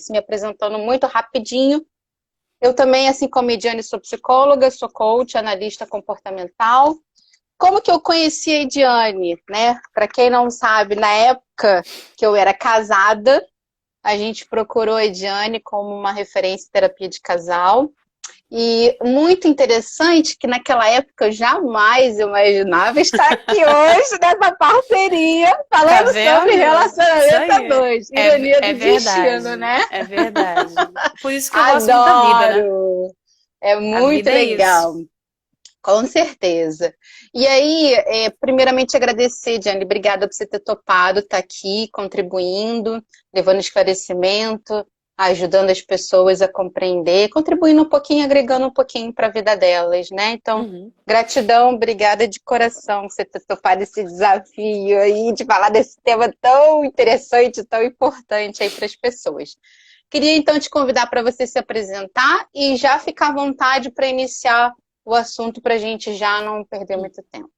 se me apresentando muito rapidinho. Eu também, assim como a Ediane, sou psicóloga, sou coach, analista comportamental. Como que eu conheci a Ediane, né? Para quem não sabe, na época que eu era casada, a gente procurou a Ediane como uma referência em terapia de casal. E muito interessante que naquela época eu jamais imaginava estar aqui hoje nessa parceria Tá falando sobre vendo? Isso relacionamento a aí. dois. Ironia É do destino, verdade. né? É verdade. Por isso que eu gosto muito da vida, né? Adoro! É A muito vida é isso. legal. Com certeza. E aí, primeiramente agradecer, Diane, obrigada por você ter topado estar aqui, contribuindo, levando esclarecimento, ajudando as pessoas a compreender, contribuindo um pouquinho, agregando um pouquinho para a vida delas, né? Então, Uhum. gratidão, obrigada de coração por você ter topado esse desafio aí, de falar desse tema tão interessante, tão importante aí para as pessoas. Queria então te convidar para você se apresentar e já ficar à vontade para iniciar o assunto para a gente já não perder muito tempo.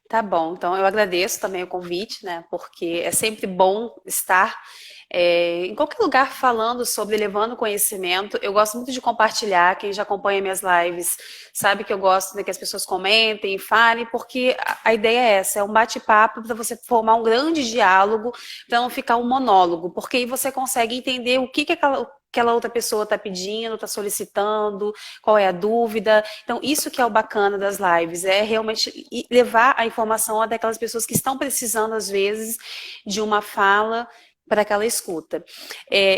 Tá bom, então eu agradeço também o convite, né? Porque é sempre bom estar em qualquer lugar falando sobre, levando conhecimento. Eu gosto muito de compartilhar. Quem já acompanha minhas lives sabe que eu gosto de que as pessoas comentem, falem, porque a ideia é essa, é um bate-papo para você formar um grande diálogo, para não ficar um monólogo, porque aí você consegue entender o que aquela outra pessoa está pedindo, está solicitando, qual é a dúvida. Então, isso que é o bacana das lives, é realmente levar a informação até aquelas pessoas que estão precisando, às vezes, de uma fala para aquela escuta.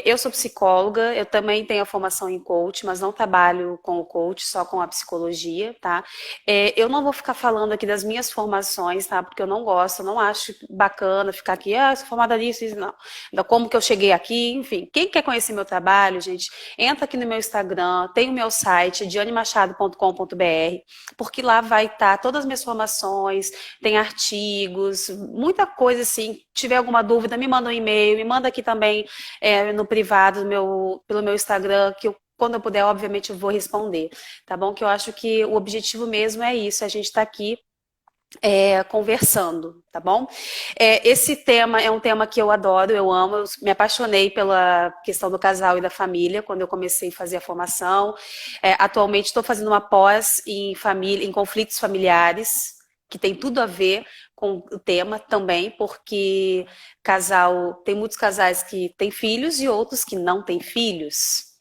Eu sou psicóloga, eu também tenho a formação em coach, mas não trabalho com o coach, só com a psicologia, tá? Eu não vou ficar falando aqui das minhas formações, tá? Porque eu não gosto, eu não acho bacana ficar aqui, sou formada nisso, isso, não. Da como que eu cheguei aqui, enfim. Quem quer conhecer meu trabalho, gente, entra aqui no meu Instagram, tem o meu site, dianemachado.com.br, porque lá vai estar todas as minhas formações, tem artigos, muita coisa assim. Tiver alguma dúvida, me manda um e-mail, me manda aqui também no privado, pelo meu Instagram, que quando eu puder, obviamente, eu vou responder, tá bom? Que eu acho que o objetivo mesmo é isso, a gente está aqui conversando, tá bom? Esse tema é um tema que eu adoro, eu amo, eu me apaixonei pela questão do casal e da família quando eu comecei a fazer a formação. Atualmente estou fazendo uma pós em família, em conflitos familiares, que tem tudo a ver com o tema também, porque tem muitos casais que têm filhos e outros que não têm filhos.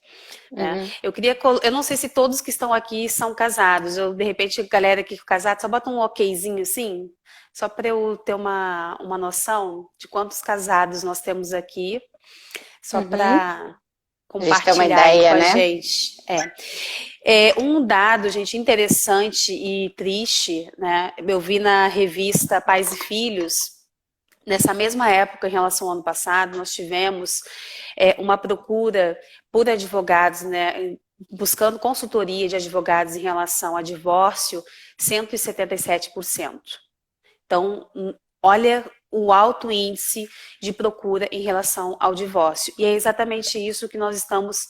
Né? Uhum. Eu não sei se todos que estão aqui são casados. De repente, a galera aqui casada, só bota um okzinho assim, só para eu ter uma noção de quantos casados nós temos aqui, só Uhum. para A gente tem uma compartilhar aí com ideia, a né? gente. Um dado, gente, interessante e triste, né? Eu vi na revista Pais e Filhos. Nessa mesma época, em relação ao ano passado, nós tivemos uma procura por advogados, né, buscando consultoria de advogados em relação a divórcio, 177%. Então, olha o alto índice de procura em relação ao divórcio. E é exatamente isso que nós estamos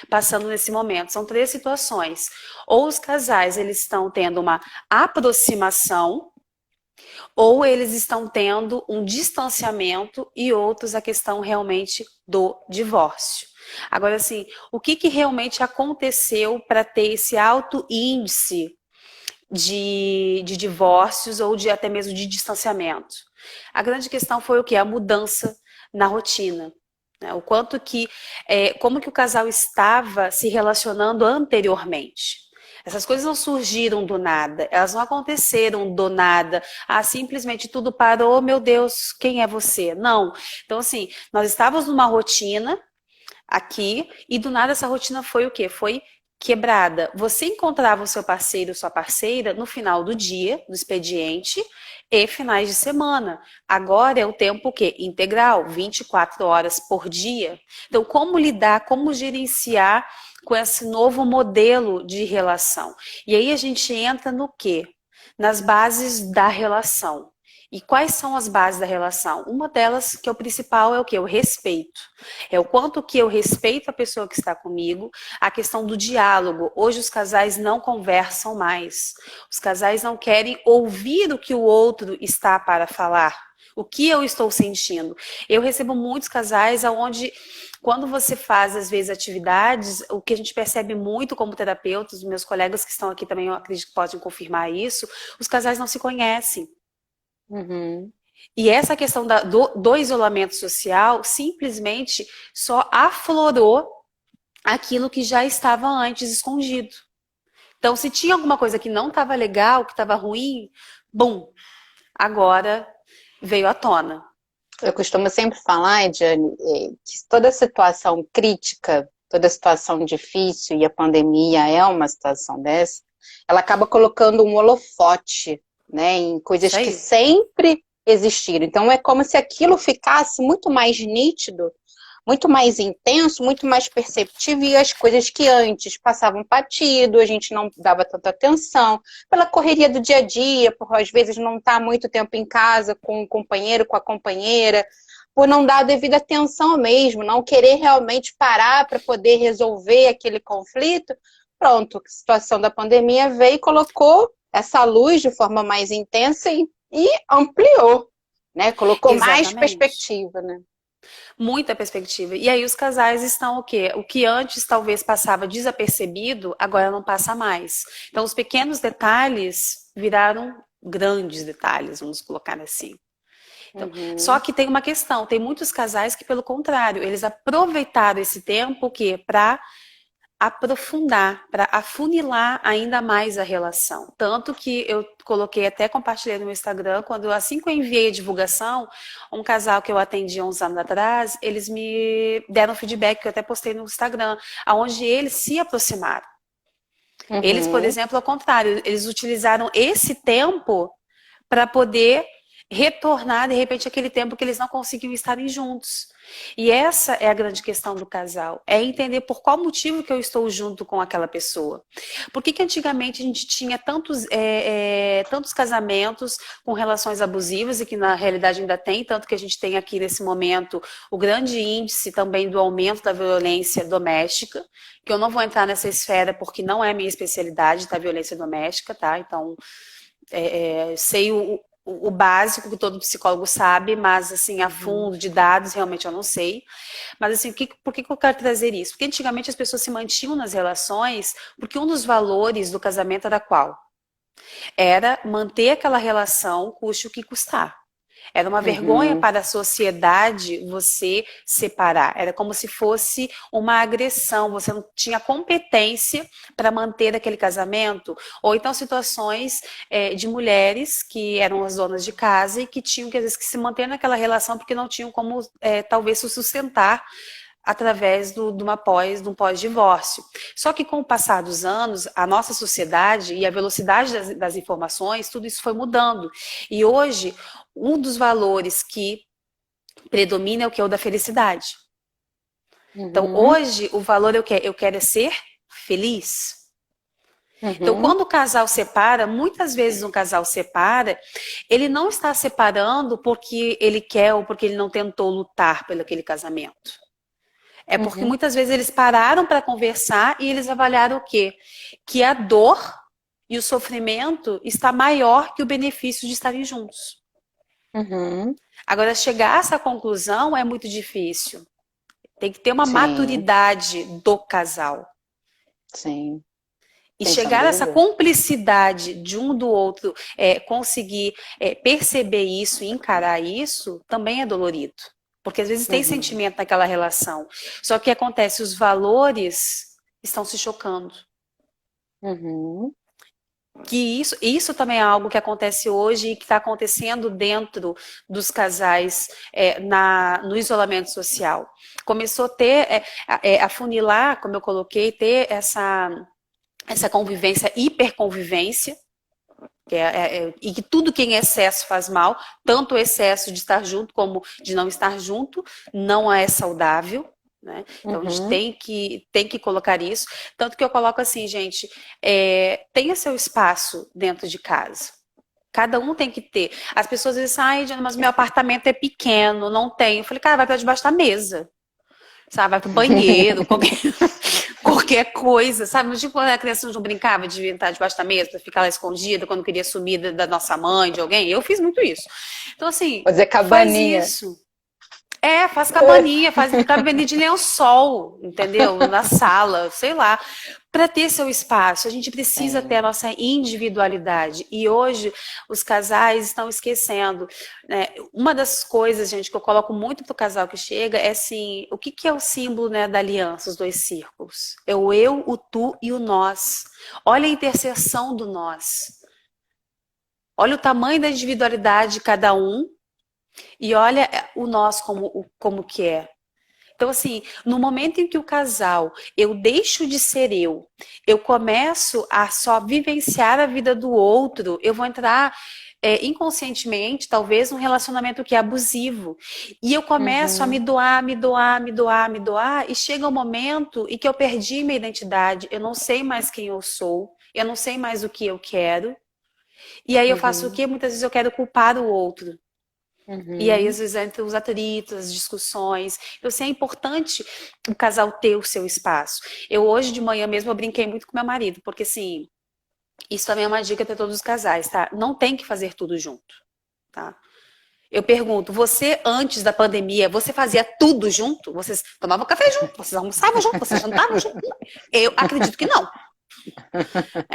passando nesse momento. São três situações. Ou os casais eles estão tendo uma aproximação, ou eles estão tendo um distanciamento e outros a questão realmente do divórcio. Agora, assim, o que realmente aconteceu para ter esse alto índice de divórcios ou de até mesmo de distanciamento? A grande questão foi o que? A mudança na rotina. Né? O quanto como que o casal estava se relacionando anteriormente. Essas coisas não surgiram do nada, elas não aconteceram do nada. Simplesmente tudo parou, meu Deus, quem é você? Não. Então, assim, nós estávamos numa rotina aqui e do nada essa rotina foi o quê? Foi quebrada. Você encontrava o seu parceiro, sua parceira no final do dia, do expediente e finais de semana. Agora é o tempo o quê? Integral, 24 horas por dia. Então, como lidar, como gerenciar com esse novo modelo de relação? E aí a gente entra no quê? Nas bases da relação. E quais são as bases da relação? Uma delas, que é o principal, é o quê? O respeito. É o quanto que eu respeito a pessoa que está comigo, a questão do diálogo. Hoje os casais não conversam mais. Os casais não querem ouvir o que o outro está para falar. O que eu estou sentindo? Eu recebo muitos casais onde quando você faz, às vezes, atividades, o que a gente percebe muito como terapeutas, meus colegas que estão aqui também, eu acredito que podem confirmar isso, os casais não se conhecem. Uhum. E essa questão do isolamento social simplesmente só aflorou aquilo que já estava antes escondido. Então, se tinha alguma coisa que não estava legal, que estava ruim, bum, agora veio à tona. Eu costumo sempre falar, Ediane, que toda situação crítica, toda situação difícil, e a pandemia é uma situação dessa, ela acaba colocando um holofote, né, em coisas Isso que aí. sempre existiram. Então é como se aquilo ficasse muito mais nítido, muito mais intenso, muito mais perceptível, e as coisas que antes passavam batido, a gente não dava tanta atenção, pela correria do dia a dia, por às vezes não estar muito tempo em casa com o companheiro, com a companheira, por não dar a devida atenção mesmo, não querer realmente parar para poder resolver aquele conflito. Pronto, a situação da pandemia veio e colocou essa luz de forma mais intensa e ampliou, né? Colocou mais Exatamente. perspectiva, né? Muita perspectiva. E aí os casais estão o quê? O que antes talvez passava desapercebido, agora não passa mais. Então os pequenos detalhes viraram grandes detalhes, vamos colocar assim. Então, só Uhum. que tem uma questão, tem muitos casais que, pelo contrário, eles aproveitaram esse tempo para aprofundar, para afunilar ainda mais a relação. Tanto que eu coloquei, até compartilhei no meu Instagram, quando assim que eu enviei a divulgação, um casal que eu atendi há uns anos atrás, eles me deram feedback, que eu até postei no Instagram, onde eles se aproximaram. Eles, por Uhum. exemplo, ao contrário, eles utilizaram esse tempo para poder retornar, de repente, aquele tempo que eles não conseguiam estarem juntos. E essa é a grande questão do casal, é entender por qual motivo que eu estou junto com aquela pessoa. Por que que antigamente a gente tinha tantos casamentos com relações abusivas, e que na realidade ainda tem, tanto que a gente tem aqui nesse momento o grande índice também do aumento da violência doméstica, que eu não vou entrar nessa esfera porque não é minha especialidade, tá, violência doméstica, tá? Então, sei o básico que todo psicólogo sabe, mas assim, a Uhum. fundo de dados, realmente eu não sei. Mas assim, por que eu quero trazer isso? Porque antigamente as pessoas se mantinham nas relações porque um dos valores do casamento era qual? Era manter aquela relação, custe o que custar. Era uma vergonha Uhum. para a sociedade você separar. Era como se fosse uma agressão. Você não tinha competência para manter aquele casamento. Ou então situações de mulheres que eram as donas de casa e que tinham que, às vezes, que se manter naquela relação porque não tinham como, talvez, se sustentar através de um pós-divórcio. Só que com o passar dos anos, a nossa sociedade e a velocidade das informações, tudo isso foi mudando. E hoje, um dos valores que predomina é o que é o da felicidade. Então, Uhum. hoje, o valor eu quero é ser feliz. Então, Uhum. quando o casal separa, muitas vezes um casal separa, ele não está separando porque ele quer ou porque ele não tentou lutar pelo aquele casamento. É porque Uhum. muitas vezes eles pararam para conversar e eles avaliaram o quê? Que a dor e o sofrimento está maior que o benefício de estarem juntos. Uhum. Agora, chegar a essa conclusão é muito difícil. Tem que ter uma Sim, maturidade do casal. sim, E sem chegar sombra a de essa dúvida. cumplicidade de um do outro, conseguir perceber isso e encarar isso, também é dolorido. Porque às vezes tem Uhum. sentimento naquela relação. Só que acontece, os valores estão se chocando. Uhum. Que isso também é algo que acontece hoje e que está acontecendo dentro dos casais no isolamento social. Começou a ter, afunilar, como eu coloquei, ter essa convivência, hiperconvivência, e que tudo que em excesso faz mal, tanto o excesso de estar junto como de não estar junto, não é saudável. Né? Então a gente Uhum. tem que colocar isso. Tanto que eu coloco assim, gente, tenha seu espaço dentro de casa. Cada um tem que ter. As pessoas dizem, ai, Diana, mas meu apartamento é pequeno, não tem. Eu falei, cara, vai para debaixo da mesa. Sabe, vai pro banheiro, qualquer coisa, sabe? Não, tipo, quando a criança não brincava de estar debaixo da mesa pra ficar lá escondida quando queria sumir da nossa mãe, de alguém. Eu fiz muito isso. Então, assim, Fazer faz cabaninha. isso. Faz cabaninha, faz cabaninha de lençol, entendeu? Na sala, sei lá. Para ter seu espaço, a gente precisa ter a nossa individualidade. E hoje os casais estão esquecendo, né? Uma das coisas, gente, que eu coloco muito pro casal que chega é assim, o que é o símbolo, né, da aliança, os dois círculos? É o eu, o tu e o nós. Olha a interseção do nós. Olha o tamanho da individualidade de cada um e olha o nós como que é. Então, assim, no momento em que o casal, eu deixo de ser eu começo a só vivenciar a vida do outro, eu vou entrar inconscientemente, talvez, num relacionamento que é abusivo. E eu começo a me doar, me doar, me doar, me doar, e chega um momento em que eu perdi minha identidade, eu não sei mais quem eu sou, eu não sei mais o que eu quero. E aí eu faço o quê? Muitas vezes eu quero culpar o outro. E aí, às vezes, entre os atritos, as discussões. Então, assim, é importante o casal ter o seu espaço. Eu, hoje de manhã mesmo, eu brinquei muito com meu marido, porque, assim, isso também é uma dica para todos os casais, tá? Não tem que fazer tudo junto, tá? Eu pergunto, você, antes da pandemia, você fazia tudo junto? Vocês tomavam café junto? Vocês almoçavam junto? Vocês jantavam junto? Eu acredito que não.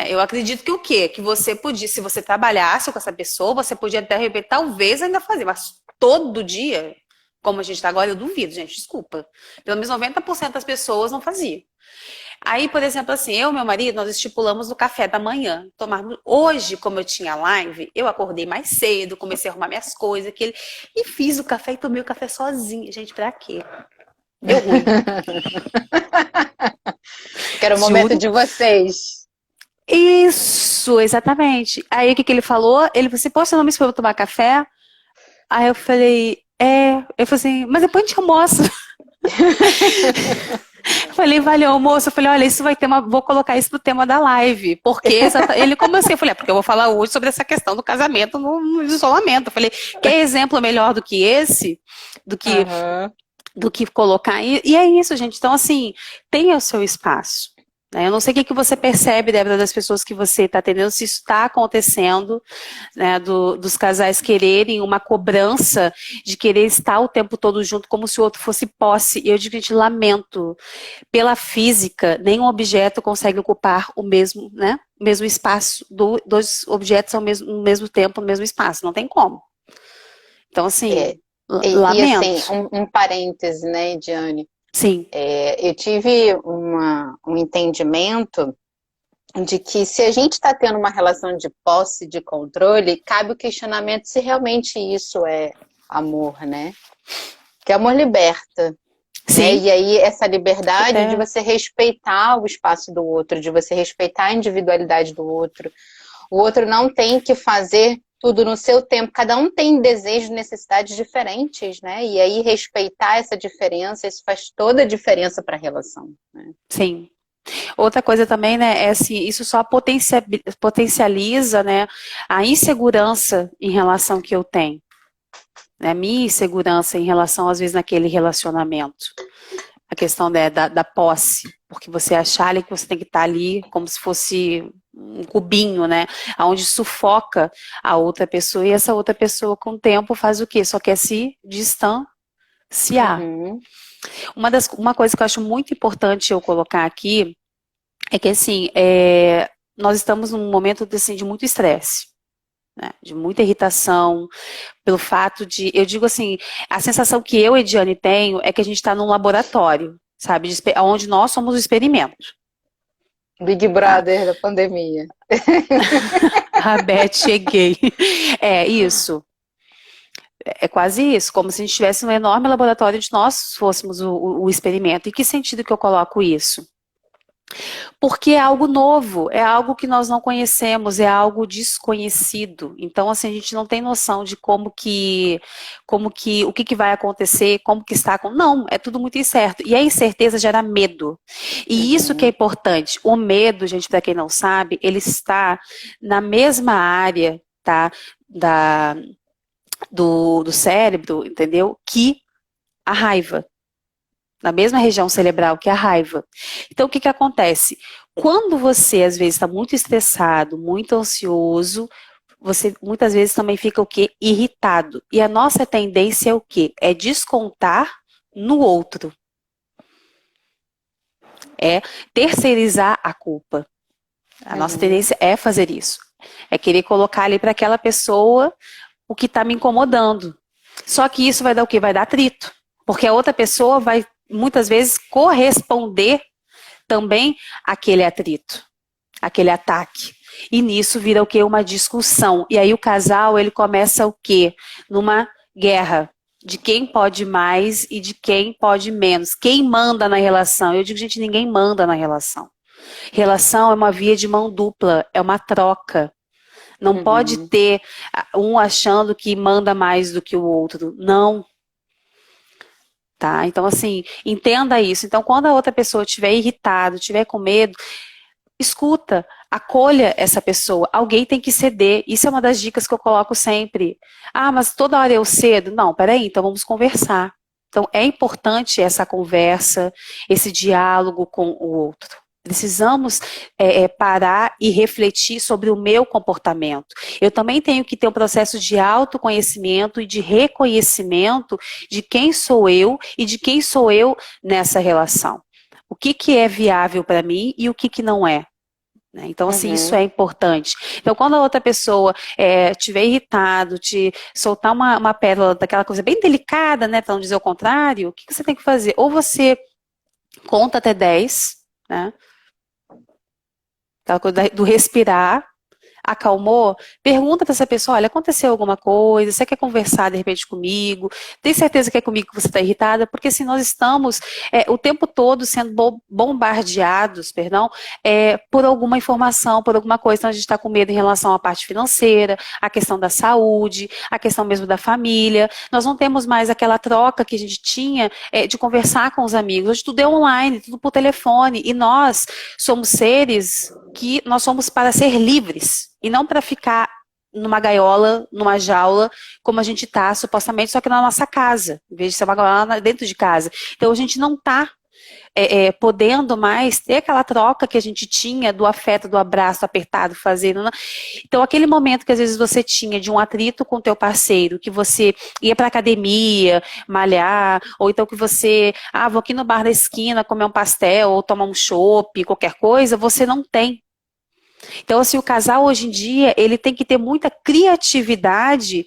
Eu acredito que o quê? Que você podia, se você trabalhasse com essa pessoa, você podia até repente, talvez ainda fazer, mas todo dia, como a gente está agora, eu duvido, gente, desculpa. Pelo menos 90% das pessoas não faziam. Aí, por exemplo, assim, eu e meu marido, nós estipulamos o café da manhã. Tomarmos. Hoje, como eu tinha live, eu acordei mais cedo, comecei a arrumar minhas coisas, e fiz o café e tomei o café sozinha. Gente, pra quê? Deu ruim. Que era o momento de vocês. Isso, exatamente. Aí o que ele falou? Ele falou assim, pô, você não me esperou tomar café? Aí eu falei, eu falei assim, mas depois a gente almoça. Eu falei, valeu, almoço. Eu falei, olha, isso vai ter vou colocar isso no tema da live. Porque ele, como assim? Eu falei, porque eu vou falar hoje sobre essa questão do casamento no isolamento. Eu falei, quer exemplo melhor do que esse? Do que colocar. E é isso, gente. Então, assim, tenha o seu espaço. Eu não sei o que você percebe, Débora, das pessoas que você está atendendo, se isso está acontecendo, né, dos casais quererem uma cobrança de querer estar o tempo todo junto, como se o outro fosse posse. E eu digo, gente, lamento. Pela física, nenhum objeto consegue ocupar o mesmo, né, o mesmo espaço. Dois objetos no mesmo tempo, no mesmo espaço. Não tem como. Então, assim, lamento. E assim, um parêntese, né, Ediane? Sim. Eu tive um entendimento de que se a gente está tendo uma relação de posse, de controle, cabe o questionamento se realmente isso é amor, né? Porque amor liberta. Sim. Né? E aí essa liberdade de você respeitar o espaço do outro, de você respeitar a individualidade do outro. O outro não tem que fazer tudo no seu tempo. Cada um tem desejos e necessidades diferentes, né? E aí respeitar essa diferença, isso faz toda a diferença para a relação. Né? Sim. Outra coisa também, né, é assim, isso só potencializa, né, a insegurança em relação que eu tenho. Né, a minha insegurança em relação, às vezes, naquele relacionamento. A questão da posse, porque você achar que você tem que estar ali como se fosse um cubinho, né? Onde sufoca a outra pessoa, e essa outra pessoa, com o tempo, faz o quê? Só quer se distanciar. Uma coisa que eu acho muito importante eu colocar aqui é que, assim, nós estamos num momento assim, de muito estresse, né? De muita irritação, pelo fato de, eu digo assim, a sensação que eu e Ediane tenho é que a gente está num laboratório, sabe? Onde nós somos o experimento. Big Brother da pandemia. A Beth, cheguei. É isso. É quase isso, como se a gente tivesse um enorme laboratório onde nós fôssemos o experimento. Em que sentido que eu coloco isso? Porque é algo novo, é algo que nós não conhecemos, é algo desconhecido. Então, assim, a gente não tem noção de o que vai acontecer, como que está. Não, é tudo muito incerto. E a incerteza gera medo. E isso que é importante. O medo, gente, para quem não sabe, ele está na mesma área, tá, do cérebro, entendeu? Que a raiva. Na mesma região cerebral que a raiva. Então, o que acontece? Quando você, às vezes, está muito estressado, muito ansioso, você muitas vezes também fica o quê? Irritado. E a nossa tendência é o quê? É descontar no outro. É terceirizar a culpa. A nossa tendência é fazer isso. É querer colocar ali para aquela pessoa o que está me incomodando. Só que isso vai dar o quê? Vai dar atrito. Porque a outra pessoa vai, muitas vezes, corresponder também àquele atrito, àquele ataque. E nisso vira o quê? Uma discussão. E aí o casal, ele começa o quê? Numa guerra de quem pode mais e de quem pode menos. Quem manda na relação? Eu digo, gente, ninguém manda na relação. Relação é uma via de mão dupla, é uma troca. Não pode ter um achando que manda mais do que o outro. Não. Tá? Então, assim, entenda isso. Então, quando a outra pessoa estiver irritada, estiver com medo, escuta, acolha essa pessoa. Alguém tem que ceder. Isso é uma das dicas que eu coloco sempre. Ah, mas toda hora eu cedo? Não, peraí, então vamos conversar. Então, é importante essa conversa, esse diálogo com o outro. Precisamos parar e refletir sobre o meu comportamento. Eu também tenho que ter um processo de autoconhecimento e de reconhecimento de quem sou eu e de quem sou eu nessa relação. O que é viável para mim e o que não é. Então, assim, isso é importante. Então, quando a outra pessoa estiver irritado, te soltar uma pérola daquela coisa bem delicada, né, para não dizer o contrário, o que você tem que fazer? Ou você conta até 10, né? Aquela coisa do respirar, acalmou, pergunta para essa pessoa, olha, aconteceu alguma coisa, você quer conversar de repente comigo, tem certeza que é comigo que você está irritada, porque se nós estamos o tempo todo sendo bombardeados, por alguma informação, por alguma coisa, então a gente está com medo em relação à parte financeira, a questão da saúde, a questão mesmo da família, nós não temos mais aquela troca que a gente tinha de conversar com os amigos, hoje tudo é online, tudo por telefone, e nós somos seres que nós somos para ser livres, e não para ficar numa gaiola, numa jaula, como a gente está, supostamente, só que na nossa casa, em vez de ser uma gaiola dentro de casa. Então, a gente não está podendo mais ter aquela troca que a gente tinha do afeto, do abraço apertado, fazendo. Então, aquele momento que às vezes você tinha de um atrito com o teu parceiro, que você ia para academia, malhar, ou então que você, vou aqui no bar da esquina comer um pastel, ou tomar um chopp, qualquer coisa, você não tem. Então, assim, o casal hoje em dia, ele tem que ter muita criatividade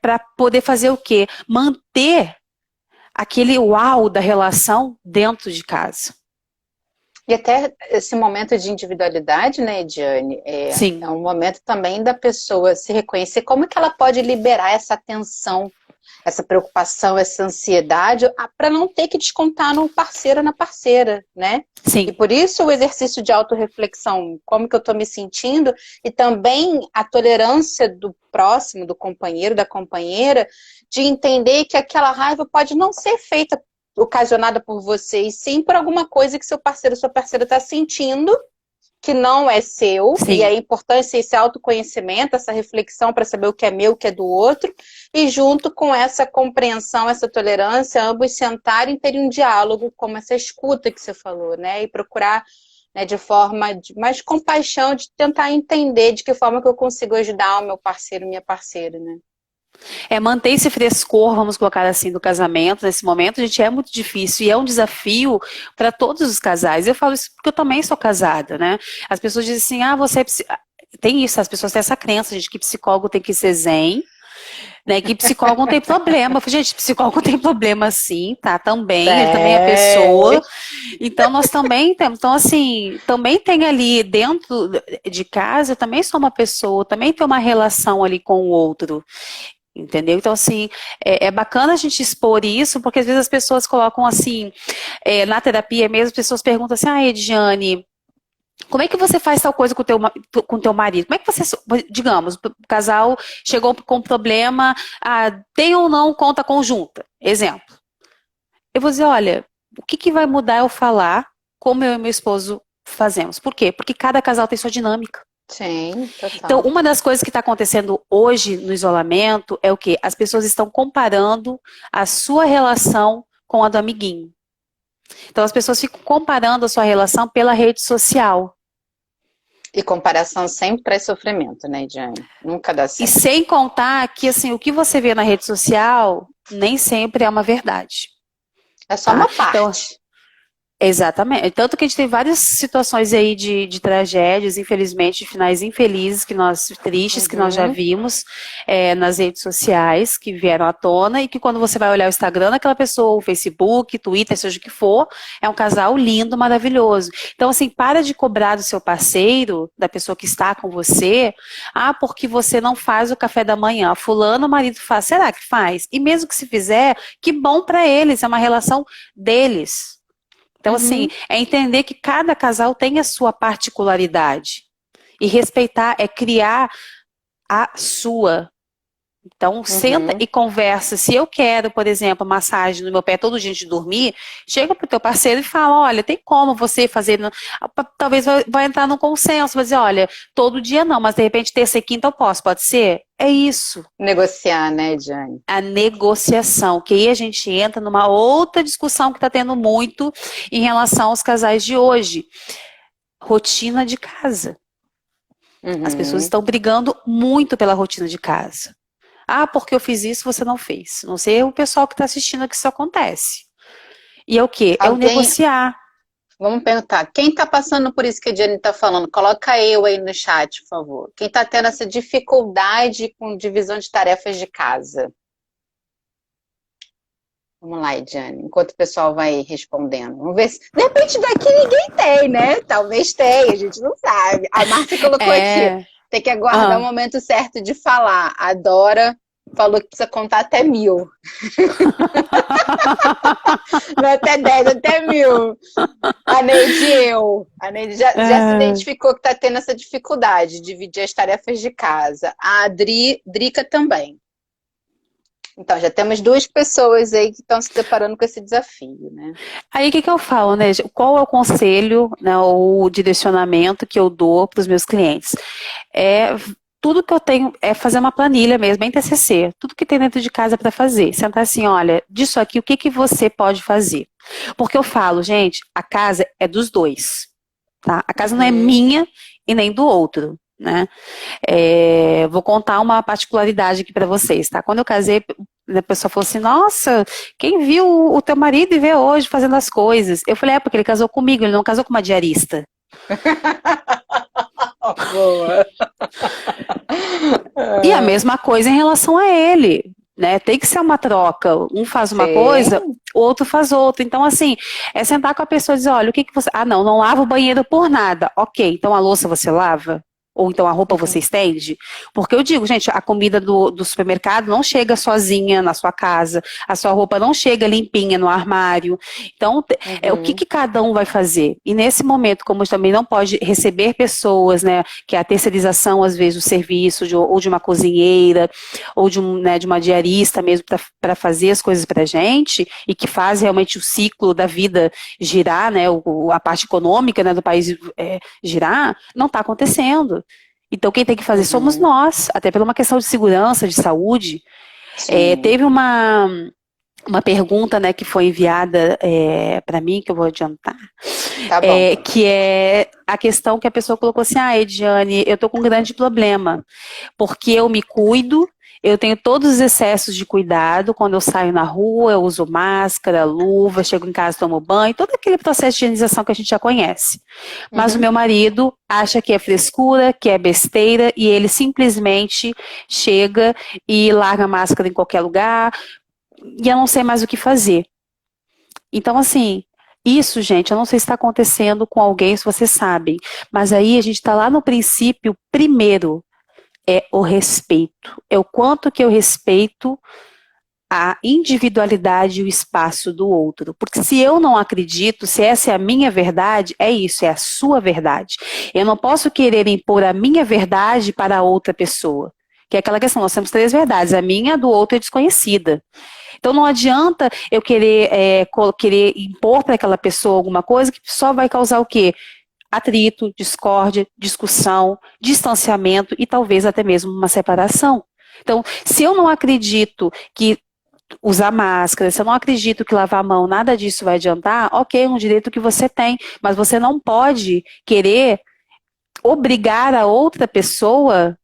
para poder fazer o quê? Manter aquele uau da relação dentro de casa. E até esse momento de individualidade, né, Ediane, Sim. é um momento também da pessoa se reconhecer como que ela pode liberar essa tensão, essa preocupação, essa ansiedade, para não ter que descontar no parceiro ou na parceira, né? Sim. E por isso o exercício de autorreflexão, como que eu estou me sentindo, e também a tolerância do próximo, do companheiro, da companheira, de entender que aquela raiva pode não ser feita, ocasionada por você, e sim por alguma coisa que seu parceiro ou sua parceira está sentindo, que não é seu, Sim. E é importante esse autoconhecimento, essa reflexão para saber o que é meu, o que é do outro, e junto com essa compreensão, essa tolerância, ambos sentarem e terem um diálogo, como essa escuta que você falou, né? E procurar, né, de forma de mais compaixão, de tentar entender de que forma que eu consigo ajudar o meu parceiro, minha parceira, né? Manter esse frescor, vamos colocar assim, do casamento, nesse momento, gente, é muito difícil e é um desafio para todos os casais. Eu falo isso porque eu também sou casada, né? As pessoas dizem assim, você tem isso, as pessoas têm essa crença de que psicólogo tem que ser zen, né, que psicólogo não tem problema. Eu falei, gente, psicólogo tem problema sim, tá? Também, ele também é pessoa. Então, nós também temos. Então, assim, também tem ali dentro de casa, eu também sou uma pessoa, também tenho uma relação ali com o outro. Entendeu? Então, assim, é bacana a gente expor isso, porque às vezes as pessoas colocam assim, na terapia mesmo, as pessoas perguntam assim, Ediane, como é que você faz tal coisa com o teu marido? Como é que você, digamos, o casal chegou com um problema, tem ou não conta conjunta? Exemplo. Eu vou dizer, olha, o que vai mudar eu falar como eu e meu esposo fazemos? Por quê? Porque cada casal tem sua dinâmica. Sim, total. Então, uma das coisas que está acontecendo hoje no isolamento é o quê? As pessoas estão comparando a sua relação com a do amiguinho. Então, as pessoas ficam comparando a sua relação pela rede social. E comparação sempre traz sofrimento, né, Diane? Nunca dá E certo. sem contar que, assim, o que você vê na rede social nem sempre é uma verdade, É só tá? uma Então, parte. exatamente. Tanto que a gente tem várias situações aí de tragédias, infelizmente, de finais infelizes, tristes, que nós já Uhum. vimos nas redes sociais, que vieram à tona, e que quando você vai olhar o Instagram daquela pessoa, o Facebook, Twitter, seja o que for, é um casal lindo, maravilhoso. Então, assim, para de cobrar do seu parceiro, da pessoa que está com você, porque você não faz o café da manhã. Fulano, o marido faz. Será que faz? E mesmo que se fizer, que bom para eles, é uma relação deles. Então, assim, Uhum. é entender que cada casal tem a sua particularidade. E respeitar é criar a sua. Então, senta Uhum. e conversa. Se eu quero, por exemplo, massagem no meu pé todo dia antes de dormir, chega pro teu parceiro e fala, olha, tem como você fazer, talvez vai entrar num consenso, vai dizer, olha, todo dia não, mas de repente terça e quinta eu posso, pode ser? É isso. Negociar, né, Diane? A negociação, que aí a gente entra numa outra discussão que está tendo muito em relação aos casais de hoje. Rotina de casa. As pessoas Uhum. estão brigando muito pela rotina de casa. Porque eu fiz isso, você não fez. Não sei o pessoal que está assistindo que isso acontece. E é o quê? É o Alguém, negociar. vamos perguntar, quem está passando por isso que a Diane está falando? Coloca eu aí no chat, por favor. Quem está tendo essa dificuldade com divisão de tarefas de casa? Vamos lá, Ediane, enquanto o pessoal vai respondendo. Vamos ver se. De repente daqui ninguém tem, né? Talvez tenha, a gente não sabe. A Márcia colocou aqui. É. Tem que aguardar o Ah, momento certo de falar. A Dora falou que precisa contar até 1000. Não é até 10, até 1000. A Neide e eu. A Neide já se é. identificou que está tendo essa dificuldade de dividir as tarefas de casa. A Drica também. Então, já temos duas pessoas aí que estão se deparando com esse desafio, né? Aí o que eu falo, né? Qual é o conselho, né, o direcionamento que eu dou para os meus clientes? É tudo que eu tenho é fazer uma planilha mesmo, bem TCC, tudo que tem dentro de casa para fazer. Sentar assim, olha, disso aqui, o que que você pode fazer? Porque eu falo, gente, a casa é dos dois, tá? A casa não é Uhum. minha e nem do outro, né? Vou contar uma particularidade aqui para vocês, tá? Quando eu casei, a pessoa falou assim, nossa, quem viu o teu marido e vê hoje fazendo as coisas? Eu falei, porque ele casou comigo, ele não casou com uma diarista. Boa. E a mesma coisa em relação a ele, né? Tem que ser uma troca. Um faz uma coisa, Sim. o outro faz outra. Então, assim, é sentar com a pessoa e dizer, olha, o que que você... não lava o banheiro por nada. Ok, então a louça você lava? Ou então a roupa você Uhum. estende? Porque eu digo, gente, a comida do supermercado não chega sozinha na sua casa, a sua roupa não chega limpinha no armário. Então, o que Uhum. que cada um vai fazer? E nesse momento, como também não pode receber pessoas, né, que é a terceirização, às vezes, do serviço, ou de uma cozinheira, ou de uma diarista mesmo, para fazer as coisas para a gente, e que faz realmente o ciclo da vida girar, né, a parte econômica, né, do país girar, não está acontecendo. Então, quem tem que fazer somos Uhum. nós, até por uma questão de segurança, de saúde. Sim. Teve uma pergunta, né, que foi enviada para mim, que eu vou adiantar, Tá bom. que é a questão que a pessoa colocou assim, Ediane, eu estou com um grande problema, porque eu me cuido, eu tenho todos os excessos de cuidado, quando eu saio na rua, eu uso máscara, luva, chego em casa, tomo banho, todo aquele processo de higienização que a gente já conhece. Mas o Uhum. meu marido acha que é frescura, que é besteira, e ele simplesmente chega e larga a máscara em qualquer lugar, e eu não sei mais o que fazer. Então, assim, isso, gente, eu não sei se está acontecendo com alguém, se vocês sabem, mas aí a gente está lá no princípio primeiro, é o respeito. É o quanto que eu respeito a individualidade e o espaço do outro. Porque se eu não acredito, se essa é a minha verdade, é isso, é a sua verdade. Eu não posso querer impor a minha verdade para outra pessoa. Que é aquela questão, nós temos três verdades, a minha, a do outro é desconhecida. Então não adianta eu querer impor para aquela pessoa alguma coisa que só vai causar o quê? Atrito, discórdia, discussão, distanciamento e talvez até mesmo uma separação. Então, se eu não acredito que usar máscara, se eu não acredito que lavar a mão, nada disso vai adiantar, ok, é um direito que você tem, mas você não pode querer obrigar a outra pessoa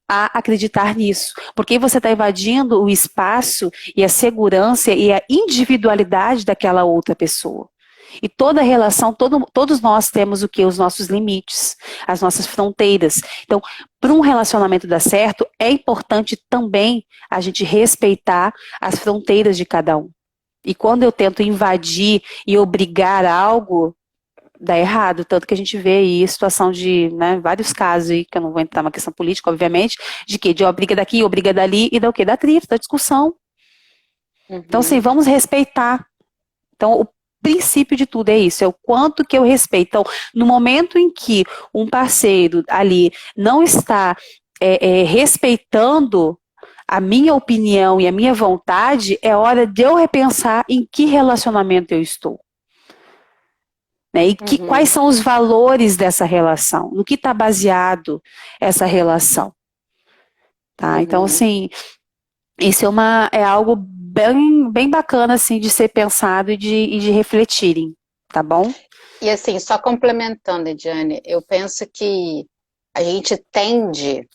a acreditar nisso, porque você está invadindo o espaço e a segurança e a individualidade daquela outra pessoa. E toda relação, todos nós temos o que? Os nossos limites, as nossas fronteiras. Então, para um relacionamento dar certo, é importante também a gente respeitar as fronteiras de cada um. E quando eu tento invadir e obrigar algo, dá errado, tanto que a gente vê aí situação de, né, vários casos aí, que eu não vou entrar numa questão política, obviamente, de que de obriga daqui, obriga dali, e dá o quê? Dá atrito, dá discussão. Então, assim, vamos respeitar. Então, o princípio de tudo é isso, é o quanto que eu respeito. Então, no momento em que um parceiro ali não está respeitando a minha opinião e a minha vontade, é hora de eu repensar em que relacionamento eu estou. Né? E quais são os valores dessa relação? No que está baseado essa relação? Tá? Então, assim, isso é algo bem bacana assim, de ser pensado e de refletirem, tá bom? E assim, só complementando, Ediane, eu penso que a gente tende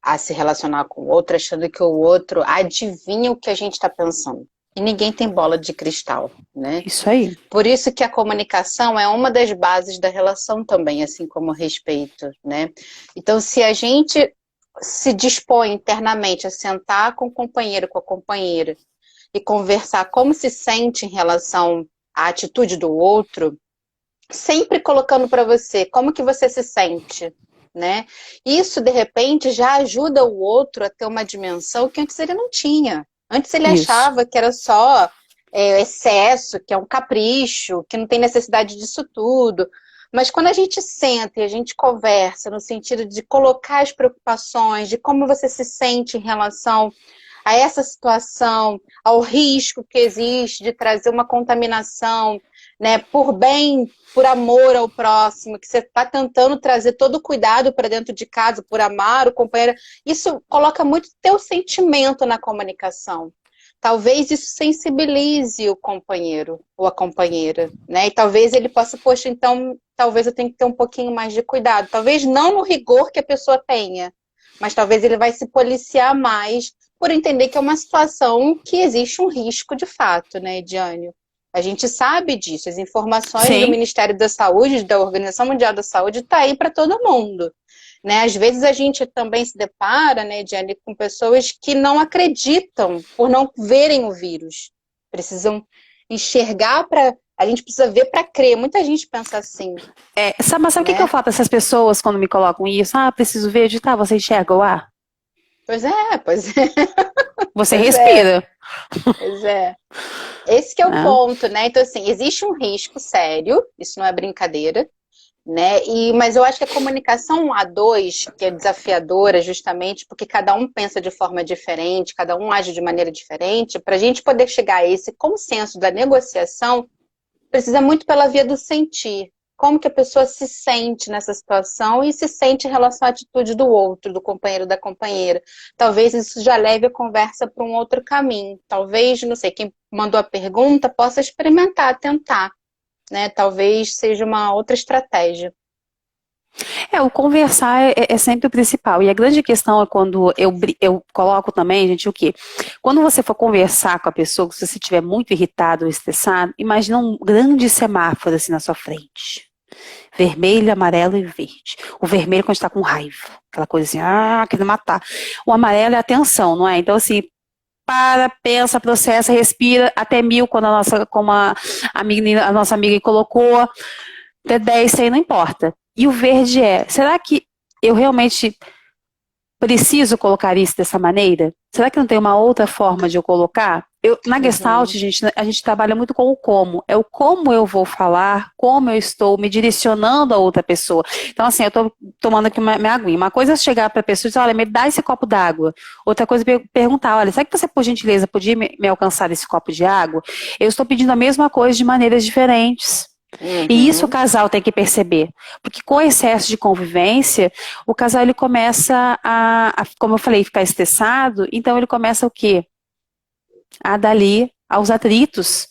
a se relacionar com o outro achando que o outro adivinha o que a gente está pensando. E ninguém tem bola de cristal, né? Isso aí. Por isso que a comunicação é uma das bases da relação também, assim como o respeito, né? Então, se a gente se dispõe internamente a sentar com o companheiro, com a companheira, e conversar como se sente em relação à atitude do outro, sempre colocando para você como que você se sente, né? Isso, de repente, já ajuda o outro a ter uma dimensão que antes ele não tinha. Antes ele achava que era só excesso, que é um capricho, que não tem necessidade disso tudo. Mas quando a gente senta e a gente conversa no sentido de colocar as preocupações, de como você se sente em relação a essa situação, ao risco que existe de trazer uma contaminação, né, por bem, por amor ao próximo, que você está tentando trazer todo o cuidado para dentro de casa, por amar o companheiro, isso coloca muito teu sentimento na comunicação. Talvez isso sensibilize o companheiro ou a companheira, né? E talvez ele possa, poxa, então, talvez eu tenha que ter um pouquinho mais de cuidado. Talvez não no rigor que a pessoa tenha, mas talvez ele vai se policiar mais por entender que é uma situação que existe um risco de fato, né, Ediane? A gente sabe disso, as informações do Ministério da Saúde, da Organização Mundial da Saúde, está aí para todo mundo. Né? Às vezes a gente também se depara, né, Ediane, com pessoas que não acreditam por não verem o vírus. Precisam enxergar para... A gente precisa ver para crer. Muita gente pensa assim. Mas sabe o que eu falo para essas pessoas quando me colocam isso? Preciso ver, você enxerga o ar? Pois é. Você respira. Pois é. Esse que é o ponto, né? Então, assim, existe um risco sério, isso não é brincadeira, né? Mas eu acho que a comunicação a dois, que é desafiadora justamente porque cada um pensa de forma diferente, cada um age de maneira diferente, para a gente poder chegar a esse consenso da negociação, precisa muito pela via do sentir. Como que a pessoa se sente nessa situação e se sente em relação à atitude do outro, do companheiro, da companheira. Talvez isso já leve a conversa para um outro caminho. Talvez, não sei, quem mandou a pergunta possa experimentar, tentar. Né? Talvez seja uma outra estratégia. O conversar é sempre o principal. E a grande questão é quando eu coloco também, gente, o quê? Quando você for conversar com a pessoa, se você estiver muito irritado ou estressado, imagina um grande semáforo assim na sua frente. Vermelho, amarelo e verde. O vermelho quando está com raiva. Aquela coisa assim, querendo matar. O amarelo é a tensão, não é? Então, assim, pensa, processa, respira, até 1000, como a nossa amiga colocou, até 10, isso aí não importa. E o verde será que eu realmente preciso colocar isso dessa maneira? Será que não tem uma outra forma de eu colocar? Na Gestalt, a gente trabalha muito com o como. É o como eu vou falar, como eu estou me direcionando a outra pessoa. Então, assim, eu estou tomando aqui minha aguinha. Uma coisa é chegar para a pessoa e dizer, olha, me dá esse copo d'água. Outra coisa é perguntar, olha, será que você, por gentileza, podia me alcançar esse copo de água? Eu estou pedindo a mesma coisa de maneiras diferentes. E isso o casal tem que perceber, porque com excesso de convivência, o casal ele começa como eu falei, ficar estressado, então ele começa o quê? Dali aos atritos,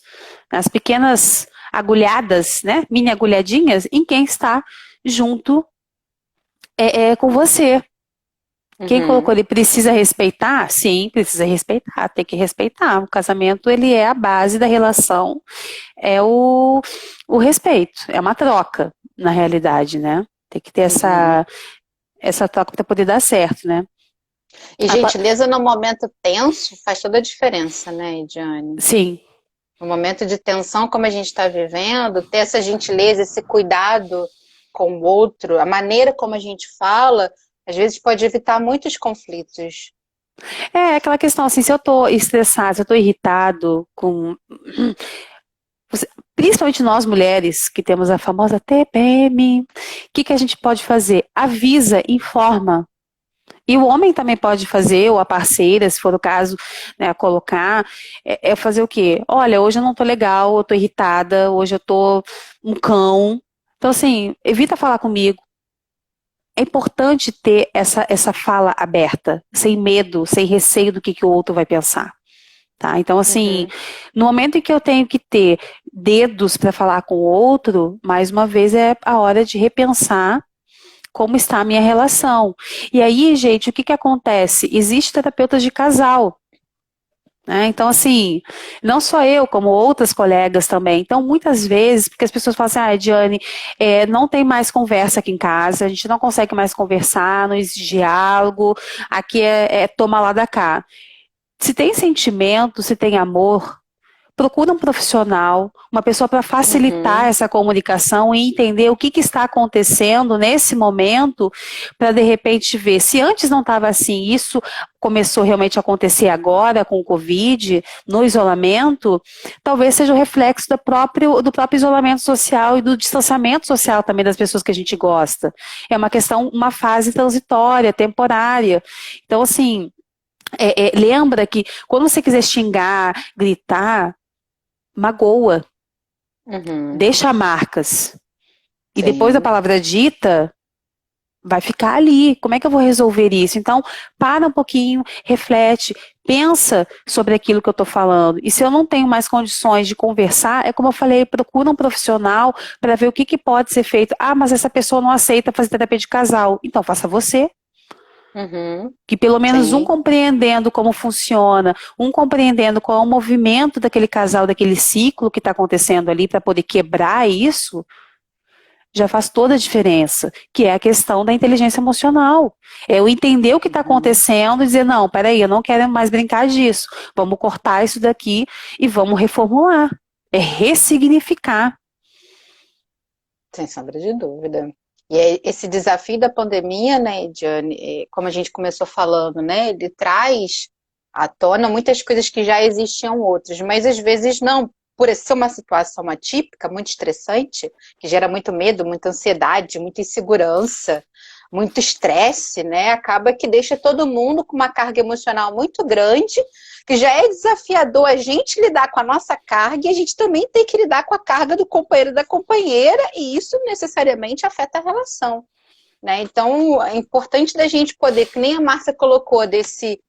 as pequenas agulhadas, né, mini agulhadinhas em quem está junto é com você. Quem colocou Uhum. ele precisa respeitar? Sim, precisa respeitar, tem que respeitar. O casamento, ele é a base da relação, é o respeito, é uma troca, na realidade, né? Tem que ter Uhum. essa troca para poder dar certo, né? E A pa- gentileza no momento tenso faz toda a diferença, né, Ediane? Sim, No momento de tensão, como a gente está vivendo, ter essa gentileza, esse cuidado com o outro, a maneira como a gente fala, às vezes pode evitar muitos conflitos. é aquela questão assim, se eu tô estressado, se eu tô irritado com principalmente nós mulheres que temos a famosa TPM, o que a gente pode fazer? Avisa, informa. E o homem também pode fazer, ou a parceira, se for o caso, né, colocar, fazer o quê? Olha, hoje eu não tô legal, eu tô irritada, hoje eu tô um cão. Então, assim, evita falar comigo. É importante ter essa fala aberta, sem medo, sem receio do que o outro vai pensar. Tá? Então, assim, Uhum. no momento em que eu tenho que ter dedos para falar com o outro, mais uma vez é a hora de repensar como está a minha relação. E aí, gente, o que que acontece? Existe terapeutas de casal. Né? Então, assim, não só eu, como outras colegas também. Então, muitas vezes, porque as pessoas falam assim, ah, Ediane, não tem mais conversa aqui em casa, a gente não consegue mais conversar, não existe diálogo, aqui é toma lá da cá. Se tem sentimento, se tem amor, procura um profissional, uma pessoa para facilitar Uhum. essa comunicação e entender o que está acontecendo nesse momento, para de repente ver se antes não estava assim, isso começou realmente a acontecer agora com o Covid, no isolamento, talvez seja o reflexo do próprio isolamento social e do distanciamento social também das pessoas que a gente gosta. É uma questão, uma fase transitória, temporária. Então, assim, lembra que quando você quiser xingar, gritar, magoa, Uhum. deixa marcas. E depois da Sim. palavra dita, vai ficar ali. Como é que eu vou resolver isso? Então, para um pouquinho, reflete, pensa sobre aquilo que eu estou falando. E se eu não tenho mais condições de conversar, é como eu falei, procura um profissional para ver o que pode ser feito. Ah, mas essa pessoa não aceita fazer terapia de casal. Então, faça você. Uhum. Que pelo menos um Sim. compreendendo como funciona, um compreendendo qual é o movimento daquele casal, daquele ciclo que está acontecendo ali, para poder quebrar isso, já faz toda a diferença, que é a questão da inteligência emocional. É eu entender o que está Uhum. acontecendo e dizer, não, peraí, eu não quero mais brincar disso. Vamos cortar isso daqui e vamos reformular. É ressignificar. Sem sombra de dúvida. E esse desafio da pandemia, né, Ediane, como a gente começou falando, né, ele traz à tona muitas coisas que já existiam outras, mas às vezes não, por ser uma situação atípica, muito estressante, que gera muito medo, muita ansiedade, muita insegurança, muito estresse, né, acaba que deixa todo mundo com uma carga emocional muito grande, que já é desafiador a gente lidar com a nossa carga e a gente também tem que lidar com a carga do companheiro e da companheira, e isso necessariamente afeta a relação. Né? Então, é importante da gente poder, que nem a Márcia colocou, desse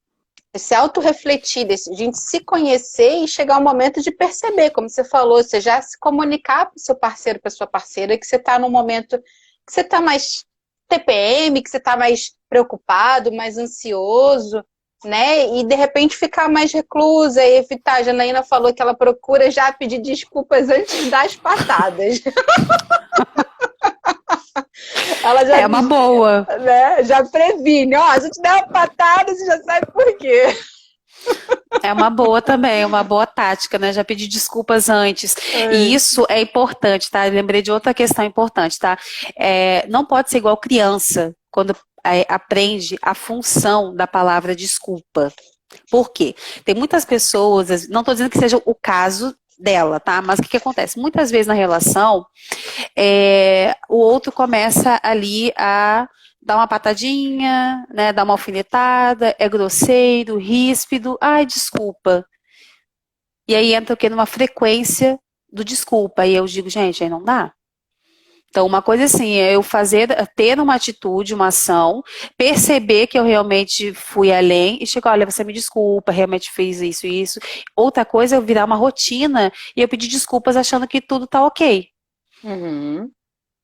auto-refletir, desse, a gente se conhecer e chegar ao momento de perceber, como você falou, você já se comunicar para o seu parceiro, para sua parceira, que você está num momento que você está mais TPM, que você está mais preocupado, mais ansioso, né? E de repente ficar mais reclusa e evitar. A Janaína falou que ela procura já pedir desculpas antes das patadas. Ela já, É uma boa. né, já previne, ó, se eu te der uma patada, você já sabe por quê. É uma boa também, é uma boa tática, né? Já pedi desculpas antes. E É. isso é importante, tá? Eu lembrei de outra questão importante, tá? Não pode ser igual criança, quando aprende a função da palavra desculpa. Por quê? Tem muitas pessoas, não estou dizendo que seja o caso dela, tá? Mas o que, que acontece? Muitas vezes na relação, o outro começa ali a dar uma patadinha, né, dar uma alfinetada, é grosseiro, ríspido, ai, desculpa. E aí entra o quê? Numa frequência do desculpa. E eu digo, gente, aí não dá. Então, uma coisa assim, é eu ter uma atitude, uma ação, perceber que eu realmente fui além e chegar, olha, você me desculpa, realmente fiz isso e isso. Outra coisa é eu virar uma rotina e eu pedir desculpas achando que tudo tá ok. Uhum.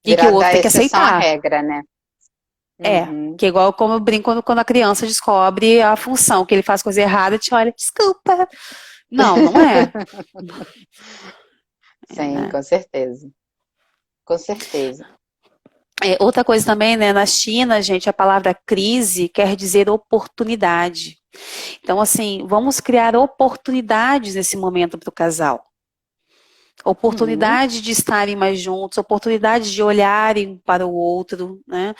E que o Virar outro da tem que exceção à aceitar. regra, né? Uhum. Que é igual como eu brinco quando a criança descobre a função, que ele faz coisa errada, te olha, desculpa. Não, não é. Sim, Né? com certeza. Com certeza. Outra coisa também, né? Na China, gente, a palavra crise quer dizer oportunidade. Então, assim, vamos criar oportunidades nesse momento para o casal. Uhum. Oportunidade de estarem mais juntos, oportunidade de olharem para o outro, né?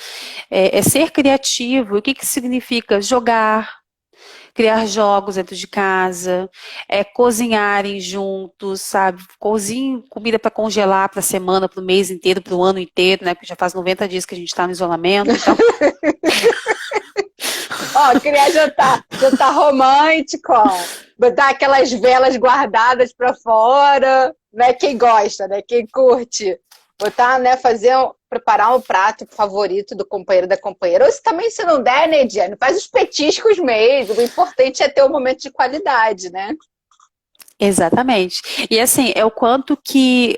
É ser criativo. O que significa? Jogar, criar jogos dentro de casa, cozinharem juntos, sabe? Cozinhe comida para congelar para a semana, para o mês inteiro, para o ano inteiro, né? Porque já faz 90 dias que a gente está no isolamento, então. Ó, criar jantar romântico, ó. Botar aquelas velas guardadas pra fora, né? Quem gosta, né? Quem curte. Botar, né? Preparar um prato favorito do companheiro da companheira. Ou se também se não der, né, Diane? Faz os petiscos mesmo. O importante é ter um momento de qualidade, né? Exatamente. E assim, é o quanto que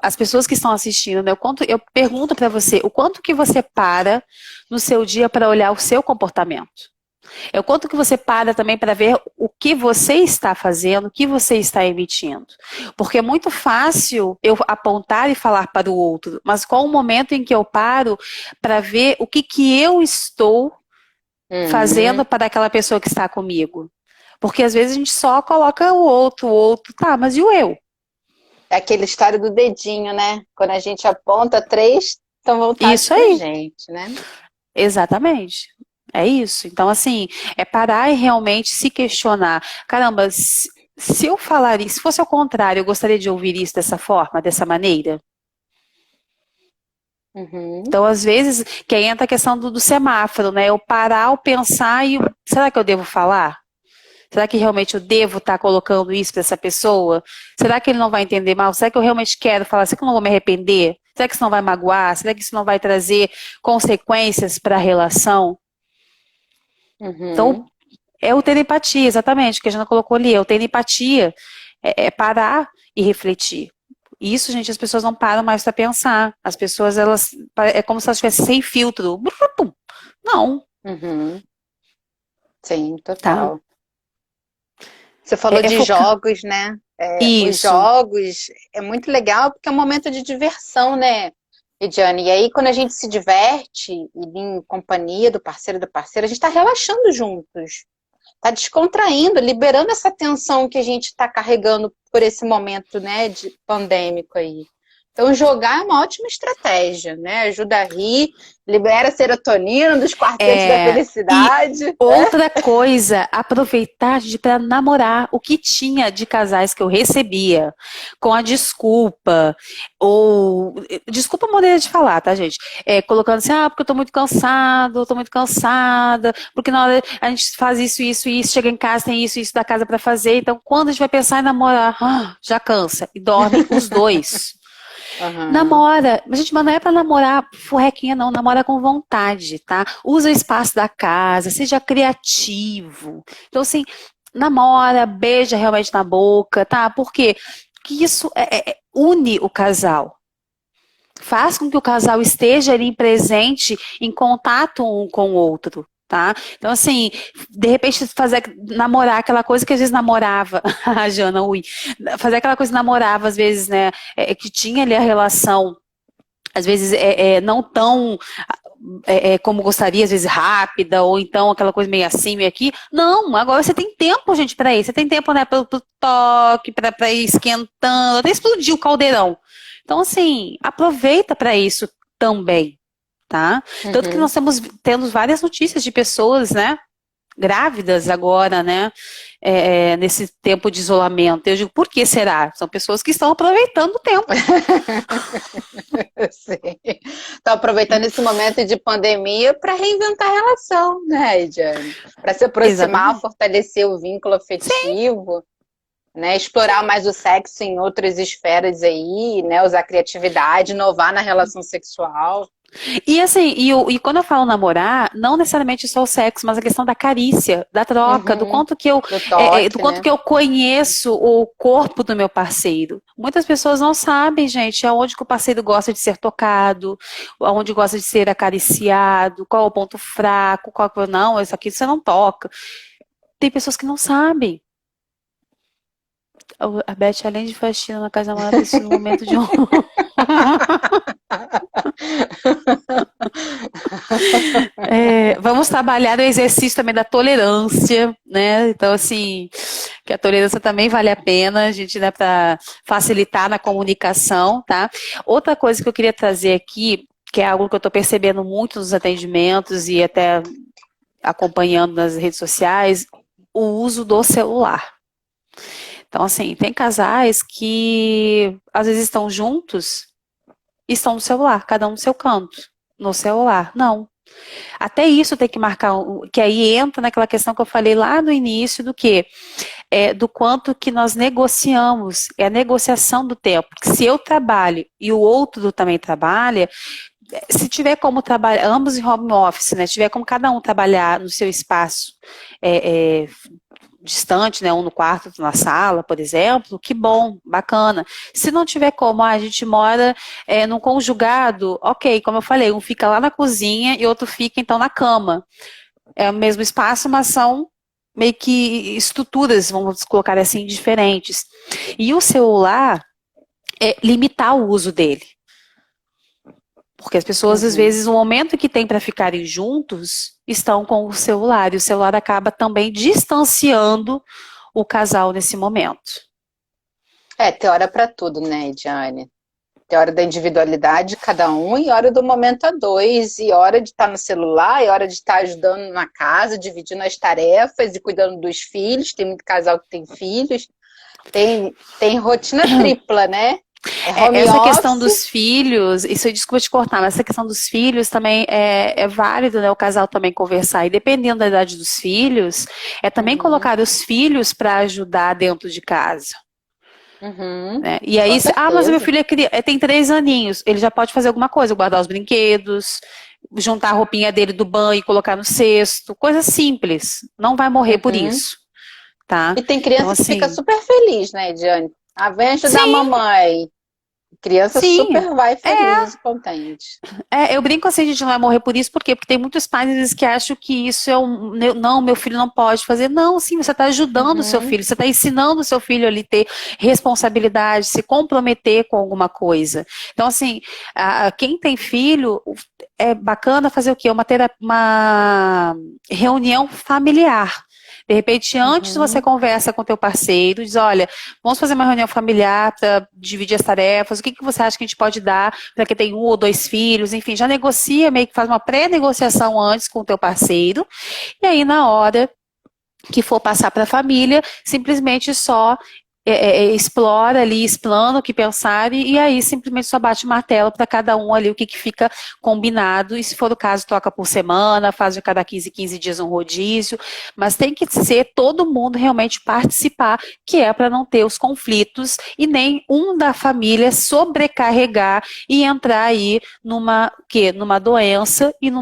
as pessoas que estão assistindo, né, eu pergunto para você, o quanto que você para no seu dia para olhar o seu comportamento? É o quanto que você para também para ver o que você está fazendo, o que você está emitindo. Porque é muito fácil eu apontar e falar para o outro, mas qual o momento em que eu paro para ver o que eu estou fazendo para aquela pessoa que está comigo? Porque às vezes a gente só coloca o outro, tá, mas e o eu? É aquela história do dedinho, né? Quando a gente aponta, três estão voltados Isso pra aí, gente, né? exatamente. É isso. Então, assim, é parar e realmente se questionar. Caramba, se eu falar isso, se fosse ao contrário, eu gostaria de ouvir isso dessa forma, dessa maneira? Uhum. Então, às vezes, que aí entra a questão do semáforo, né? Eu parar, eu pensar e será que eu devo falar? Será que realmente eu devo estar colocando isso para essa pessoa? Será que ele não vai entender mal? Será que eu realmente quero falar? Será que eu não vou me arrepender? Será que isso não vai magoar? Será que isso não vai trazer consequências para a relação? Então, Uhum. é o ter empatia, exatamente, que a Jana colocou ali, é o ter empatia, parar e refletir. Isso, gente, as pessoas não param mais para pensar. As pessoas, elas, é como se elas estivessem sem filtro. Não, Uhum. Sim, tá? total. Você falou de Focar. jogos, né? Os Isso. jogos é muito legal porque é um momento de diversão, né, Ediane? E aí, quando a gente se diverte e em companhia do parceiro da parceira, a gente está relaxando juntos, está descontraindo, liberando essa tensão que a gente está carregando por esse momento, né, de pandêmico aí. Então, jogar é uma ótima estratégia, né? Ajuda a rir, libera a serotonina dos quartetos da E felicidade, né? outra coisa, aproveitar para namorar o que tinha de casais que eu recebia com a desculpa, ou desculpa a maneira de falar, tá, gente? Colocando assim, porque eu tô muito cansada, porque na hora a gente faz isso, chega em casa, tem isso da casa para fazer, então quando a gente vai pensar em namorar, já cansa, e dormem os dois. Uhum. Namora, mas gente, mas não é pra namorar furrequinha, não, namora com vontade, tá? Usa o espaço da casa, seja criativo. Então, assim, namora, beija realmente na boca, tá? Por quê? Porque isso une o casal. Faz com que o casal esteja ali presente, em contato um com o outro. Tá? Então, assim, de repente namorar aquela coisa que às vezes namorava, a Jana, fazer aquela coisa que namorava, às vezes, né, que tinha ali a relação, às vezes não tão como gostaria, às vezes rápida, ou então aquela coisa meio assim, meio aqui. Não, agora você tem tempo, gente, para isso. Você tem tempo, né, pro toque, para ir esquentando, até explodir o caldeirão. Então, assim, aproveita para isso também, tá? Tanto que Uhum. nós temos várias notícias de pessoas, né, grávidas agora, né, nesse tempo de isolamento. Eu digo, por que será? São pessoas que estão aproveitando o tempo. Sim. Estou aproveitando esse momento de pandemia para reinventar a relação, né, Ediane? Para se aproximar, Exatamente. fortalecer o vínculo Sim, afetivo, né? Explorar sim. mais o sexo em outras esferas aí, né? Usar a criatividade, inovar na relação sexual. E assim, e quando eu falo namorar, não necessariamente só o sexo, mas a questão da carícia, da troca, do Uhum. quanto que eu, Do do toque, quanto né? que eu conheço o corpo do meu parceiro. Muitas pessoas não sabem, gente, aonde que o parceiro gosta de ser tocado, aonde gosta de ser acariciado, qual é o ponto fraco, não, isso aqui você não toca. Tem pessoas que não sabem. A Beth, além de faxina na casa namorada, precisa de um momento de honra. Vamos trabalhar o exercício também da tolerância, né? Então, assim, que a tolerância também vale a pena, a gente, né, para facilitar na comunicação, tá? Outra coisa que eu queria trazer aqui, que é algo que eu estou percebendo muito nos atendimentos e até acompanhando nas redes sociais, o uso do celular. Então, assim, tem casais que às vezes estão juntos e estão no celular, cada um no seu canto, no celular. Não. Até isso tem que marcar, que aí entra naquela questão que eu falei lá no início, do que? Do quanto que nós negociamos, é a negociação do tempo. Se eu trabalho e o outro também trabalha, se tiver como trabalhar, ambos em home office, né? Tiver como cada um trabalhar no seu espaço distante, né, um no quarto, outro na sala, por exemplo, que bom, bacana. Se não tiver como, a gente mora num conjugado, ok, como eu falei, um fica lá na cozinha e outro fica então na cama. É o mesmo espaço, mas são meio que estruturas, vamos colocar assim, diferentes. E o celular limitar o uso dele. Porque as pessoas, às Uhum. vezes, no momento que tem para ficarem juntos, estão com o celular. E o celular acaba também distanciando o casal nesse momento. Tem hora para tudo, né, Ediane? Tem hora da individualidade de cada um e hora do momento a dois, e hora de estar no celular, e hora de estar ajudando na casa, dividindo as tarefas e cuidando dos filhos. Tem muito casal que tem filhos. Tem rotina tripla, né? É home Essa questão office. dos filhos, isso desculpa te cortar, mas essa questão dos filhos também é válido, né? O casal também conversar. E dependendo da idade dos filhos, também Uhum, colocar os filhos para ajudar dentro de casa. uhum, Né? E com aí, mas meu certeza. filho tem 3 aninhos, ele já pode fazer alguma coisa, guardar os brinquedos, juntar a roupinha dele do banho e colocar no cesto, coisa simples, não vai morrer por Uhum. isso, tá? E tem Então, criança que fica assim, super feliz, né, Ediane? Ah, vem ajudar a sim, mamãe. Criança sim, super vai é, feliz e contente. eu brinco assim, a gente não vai morrer por isso, por quê? Porque tem muitos pais, às vezes, que acham que isso não, meu filho não pode fazer. Não, sim, você está ajudando o seu Uhum, filho, você está ensinando o seu filho ali ter responsabilidade, se comprometer com alguma coisa. Então, assim, quem tem filho, é bacana fazer o quê? Uma reunião familiar. De repente, antes você uhum. conversa com teu parceiro, diz, olha, vamos fazer uma reunião familiar para dividir as tarefas, o que você acha que a gente pode dar para quem tem 1 ou 2 filhos, enfim, já negocia, meio que faz uma pré-negociação antes com o teu parceiro, e aí na hora que for passar para a família, simplesmente só explora ali, explana o que pensar e aí simplesmente só bate o martelo para cada um ali o que fica combinado e se for o caso troca por semana, faz de cada 15 dias um rodízio, mas tem que ser todo mundo realmente participar, que é para não ter os conflitos e nem um da família sobrecarregar e entrar aí numa doença e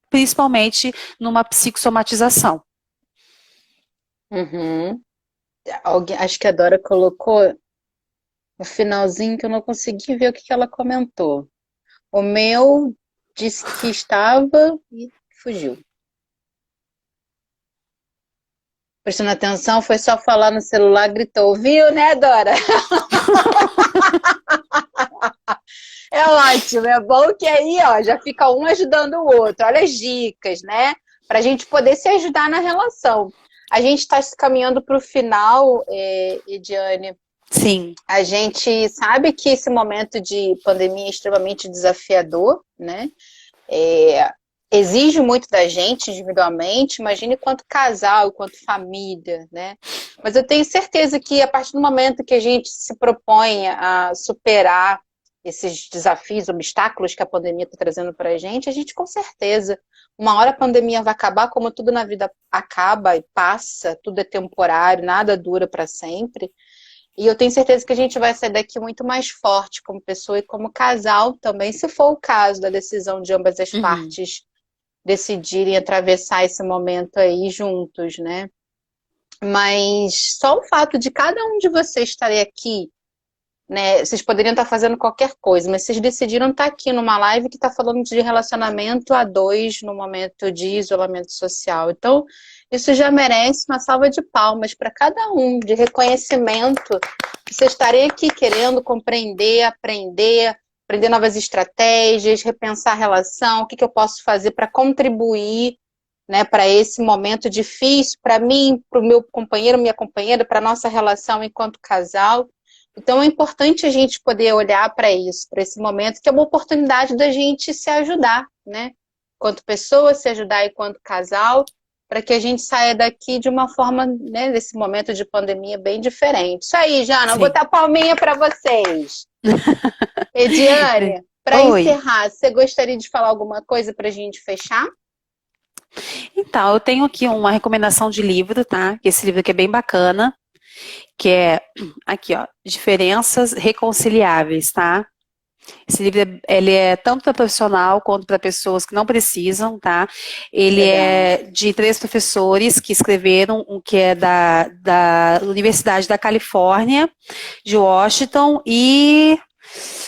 principalmente numa psicossomatização. Uhum. Acho que a Dora colocou no finalzinho que eu não consegui ver o que que ela comentou. O meu disse que estava e fugiu. Prestando atenção, foi só falar no celular, gritou, viu, né, Dora? É ótimo, é bom que aí, ó, já fica um ajudando o outro. Olha as dicas, né? Para a gente poder se ajudar na relação. A gente está se caminhando para o final, Ediane. Sim. A gente sabe que esse momento de pandemia é extremamente desafiador, né? Exige muito da gente individualmente, imagine quanto casal, quanto família, né? Mas eu tenho certeza que a partir do momento que a gente se propõe a superar esses desafios, obstáculos que a pandemia está trazendo para a gente com certeza, uma hora a pandemia vai acabar, como tudo na vida acaba e passa, tudo é temporário, nada dura para sempre. E eu tenho certeza que a gente vai sair daqui muito mais forte como pessoa e como casal também, se for o caso da decisão de ambas as partes decidirem atravessar esse momento aí juntos, né? Mas só o fato de cada um de vocês estarem aqui, né? Vocês poderiam estar fazendo qualquer coisa, mas vocês decidiram estar aqui numa live que está falando de relacionamento a dois no momento de isolamento social. Então, isso já merece uma salva de palmas para cada um, de reconhecimento. Vocês estarem aqui querendo compreender, aprender novas estratégias, repensar a relação, o que eu posso fazer para contribuir, né, para esse momento difícil, para mim, para o meu companheiro, minha companheira, para a nossa relação enquanto casal. Então é importante a gente poder olhar para isso, para esse momento, que é uma oportunidade da gente se ajudar, né? Enquanto pessoa, se ajudar enquanto casal, para que a gente saia daqui de uma forma, né, desse momento de pandemia bem diferente. Isso aí, Jana, vou botar palminha para vocês. Ediane, para encerrar, você gostaria de falar alguma coisa para a gente fechar? Então, eu tenho aqui uma recomendação de livro, tá? Esse livro aqui é bem bacana, que é, aqui ó, Diferenças Reconciliáveis, tá? Esse livro, ele é tanto para profissional quanto para pessoas que não precisam, tá? Ele é de 3 professores que escreveram, um que é da Universidade da Califórnia, de Washington e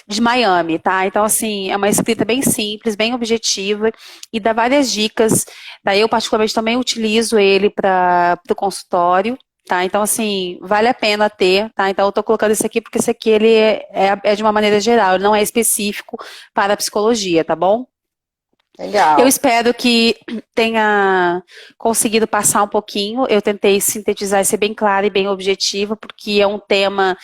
de Miami, tá? Então, assim, é uma escrita bem simples, bem objetiva e dá várias dicas. Daí eu, particularmente, também utilizo ele para o consultório, tá? Então, assim, vale a pena ter, tá? Então, eu tô colocando esse aqui porque esse aqui, ele é de uma maneira geral, ele não é específico para a psicologia, tá bom? Legal. Eu espero que tenha conseguido passar um pouquinho. Eu tentei sintetizar e ser bem clara e bem objetiva, porque é um tema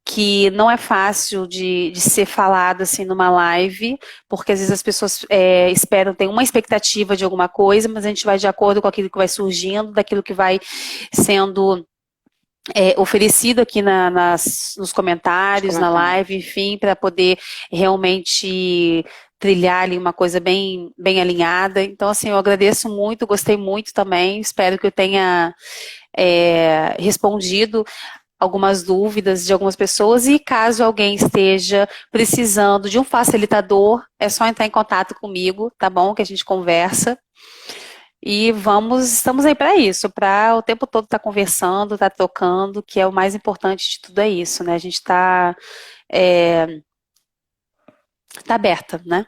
que não é fácil de ser falado assim numa live, porque às vezes as pessoas esperam, tem uma expectativa de alguma coisa, mas a gente vai de acordo com aquilo que vai surgindo, daquilo que vai sendo oferecido aqui nos comentários, na live, enfim, para poder realmente trilhar ali uma coisa bem, bem alinhada. Então, assim, eu agradeço muito, gostei muito também, espero que eu tenha respondido algumas dúvidas de algumas pessoas, e caso alguém esteja precisando de um facilitador, é só entrar em contato comigo, tá bom? Que a gente conversa. E estamos aí para isso, para o tempo todo estar conversando, estar trocando, que é o mais importante de tudo, é isso, né? A gente está aberta, né?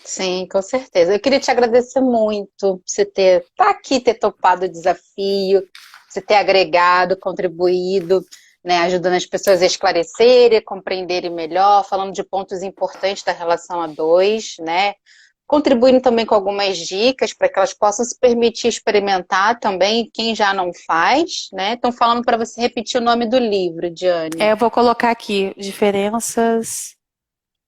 Sim, com certeza. Eu queria te agradecer muito por você estar aqui, ter topado o desafio, você ter agregado, contribuído, né, ajudando as pessoas a esclarecerem, compreenderem melhor, falando de pontos importantes da relação a dois, né, contribuindo também com algumas dicas para que elas possam se permitir experimentar também, quem já não faz, né? Estão falando para você repetir o nome do livro, Diane. Eu vou colocar aqui, Diferenças...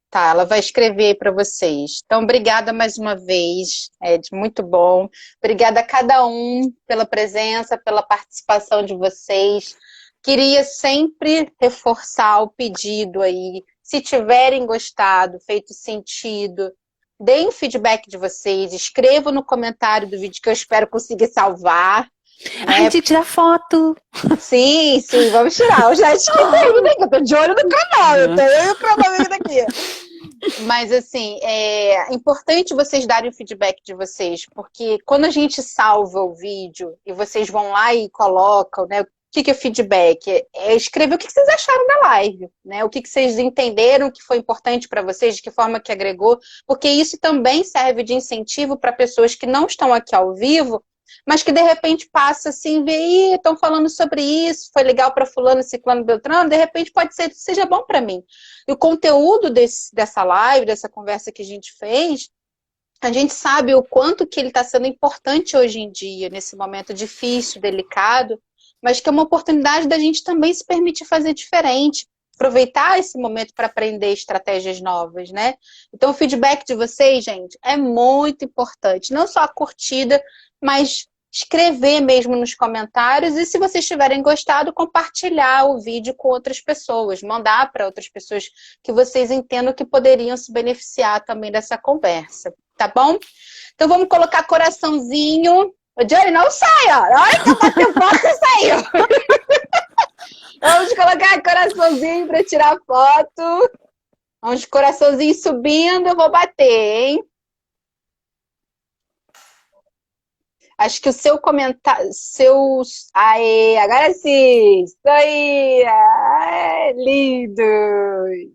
Tá, ela vai escrever para vocês. Então, obrigada mais uma vez, Ed, muito bom. Obrigada a cada um pela presença, pela participação de vocês. Queria sempre reforçar o pedido aí, se tiverem gostado, feito sentido, deem o feedback de vocês, escrevam no comentário do vídeo que eu espero conseguir salvar. A gente tira foto. Sim, vamos tirar. Eu já esqueci ainda, eu tô de olho no canal, eu tenho o cronômetro aqui. Mas, assim, é importante vocês darem o feedback de vocês, porque quando a gente salva o vídeo e vocês vão lá e colocam, né, o que é feedback? É escrever o que vocês acharam da live, né? O que vocês entenderam que foi importante para vocês, de que forma que agregou, porque isso também serve de incentivo para pessoas que não estão aqui ao vivo, mas que de repente passa assim, vê, estão falando sobre isso, foi legal para fulano, ciclano, beltrano, de repente pode ser que seja bom para mim. E o conteúdo dessa live, dessa conversa que a gente fez, a gente sabe o quanto que ele está sendo importante hoje em dia, nesse momento difícil, delicado, mas que é uma oportunidade da gente também se permitir fazer diferente, aproveitar esse momento para aprender estratégias novas, né? Então o feedback de vocês, gente, é muito importante. Não só a curtida, mas escrever mesmo nos comentários, e se vocês tiverem gostado, compartilhar o vídeo com outras pessoas, mandar para outras pessoas que vocês entendam que poderiam se beneficiar também dessa conversa, tá bom? Então vamos colocar coraçãozinho. Ô, Johnny, não saia! A hora que eu bater foto, você saiu! Vamos colocar coraçãozinho para tirar foto. Vamos de coraçãozinho subindo, eu vou bater, hein? Acho que o seu comentário, seus... Aê, agora sim! Isso aí! Aê, lindos!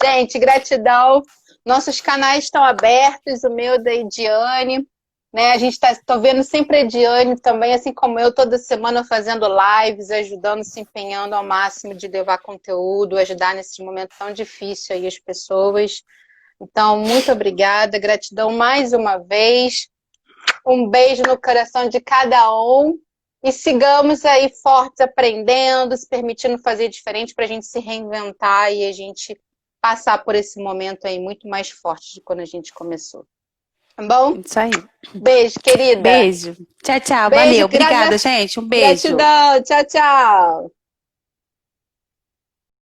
Gente, gratidão. Nossos canais estão abertos, o meu da Ediane, né? A gente tô vendo sempre a Ediane também, assim como eu, toda semana fazendo lives, ajudando, se empenhando ao máximo de levar conteúdo, ajudar nesse momento tão difícil aí as pessoas. Então, muito obrigada, gratidão mais uma vez. Um beijo no coração de cada um e sigamos aí fortes, aprendendo, se permitindo fazer diferente para a gente se reinventar e a gente passar por esse momento aí muito mais forte de quando a gente começou. Tá bom? Isso aí. Beijo, querida. Beijo. Tchau, tchau. Beijo, Valeu. Obrigada, gente. Um beijo. Gratidão. Tchau, tchau.